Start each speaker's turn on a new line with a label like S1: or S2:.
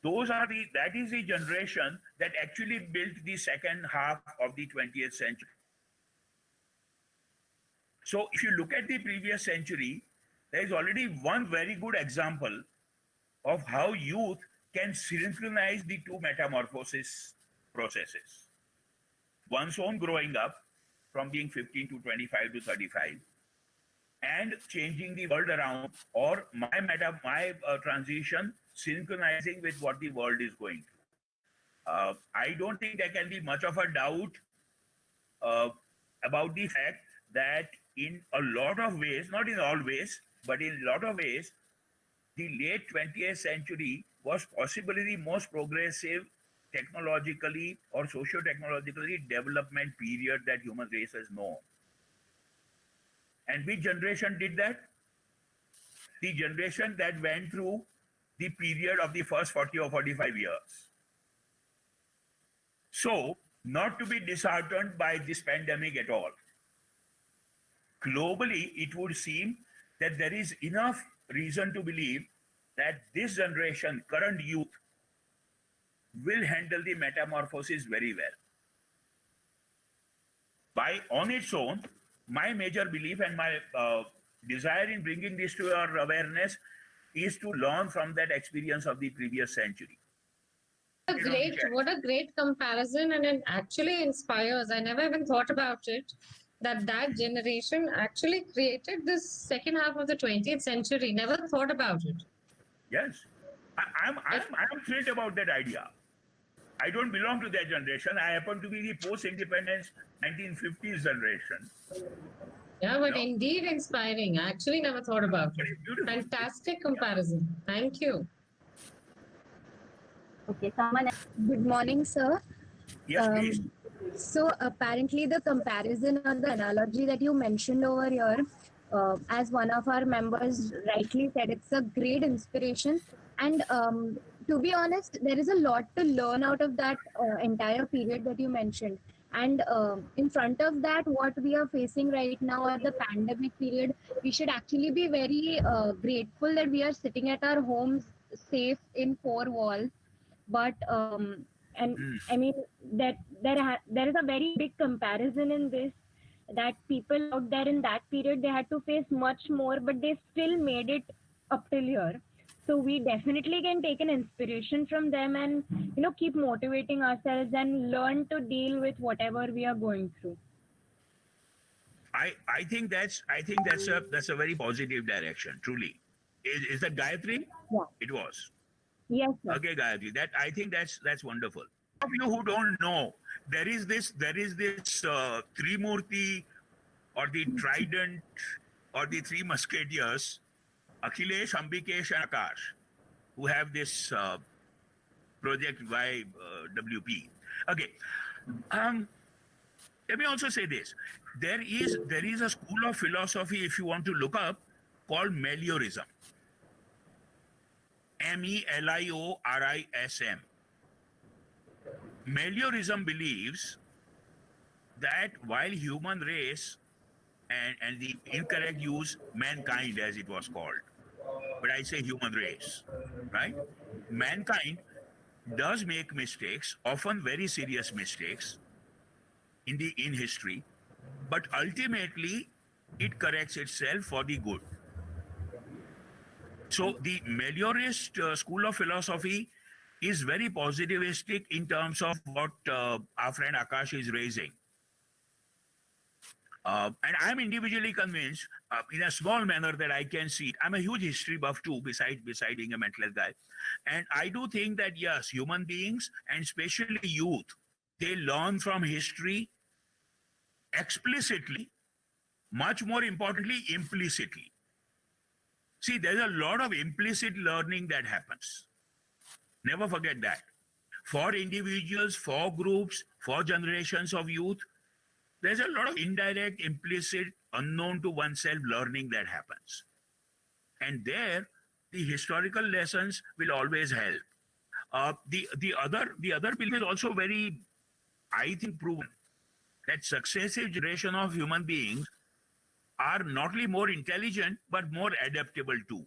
S1: That is the generation that actually built the second half of the 20th century. So if you look at the previous century, there is already one very good example of how youth can synchronize the two metamorphosis processes. One's own growing up from being 15 to 25 to 35 and changing the world around, or my transition synchronizing with what the world is going through. I don't think there can be much of a doubt uh, about the fact that in a lot of ways, not in all ways, but in a lot of ways, the late 20th century was possibly the most progressive technologically or socio-technologically development period that human race has known. And which generation did that? The generation that went through the period of the first 40 or 45 years. So, not to be disheartened by this pandemic at all. Globally, it would seem that there is enough reason to believe that this generation, current youth, will handle the metamorphosis very well. On its own, my major belief and my desire in bringing this to your awareness is to learn from that experience of the previous century.
S2: What a great comparison, and it actually inspires. I never even thought about it, that generation actually created this second half of the 20th century. Never thought about it.
S1: Yes, I'm thrilled about that idea. I don't belong to that generation. I happen to be the post-independence 1950s generation.
S2: Yeah, but indeed inspiring. I actually never thought about it. Fantastic comparison. Thank you.
S3: Okay, someone. Good morning, sir.
S1: Yes, please.
S3: So apparently, the comparison or the analogy that you mentioned over here, as one of our members rightly said, it's a great inspiration. And to be honest, there is a lot to learn out of that entire period that you mentioned. And in front of that, what we are facing right now at the pandemic period, we should actually be very grateful that we are sitting at our homes safe in four walls. But and I mean that there is a very big comparison in this, that people out there in that period, they had to face much more, but they still made it up till here. So we definitely can take an inspiration from them, and keep motivating ourselves and learn to deal with whatever we are going through.
S1: I think that's a very positive direction. Truly, is that Gayatri?
S3: Yeah.
S1: It was.
S3: Yes, sir.
S1: Okay, Gayatri. I think that's wonderful. Of you who don't know, there is this Trimurti, or the Trident, or the Three Musketeers, Akhilesh, Ambikesh, and Akash, who have this project by WP. Okay. Let me also say this: there is a school of philosophy, if you want to look up, called Meliorism. Meliorism. Meliorism believes that while human race and the incorrect use mankind, as it was called, but I say human race, right? Mankind does make mistakes, often very serious mistakes in history, but ultimately it corrects itself for the good. So the Meliorist school of philosophy is very positivistic in terms of what our friend Akash is raising. And I'm individually convinced, in a small manner, that I can see it. I'm a huge history buff too, beside being a mental health guy. And I do think that, yes, human beings, and especially youth, they learn from history explicitly, much more importantly, implicitly. See, there's a lot of implicit learning that happens. Never forget that. For individuals, for groups, for generations of youth, there's a lot of indirect, implicit, unknown to oneself learning that happens. And there, the historical lessons will always help. The other belief is also very, I think, proven, that successive generation of human beings are not only more intelligent but more adaptable too.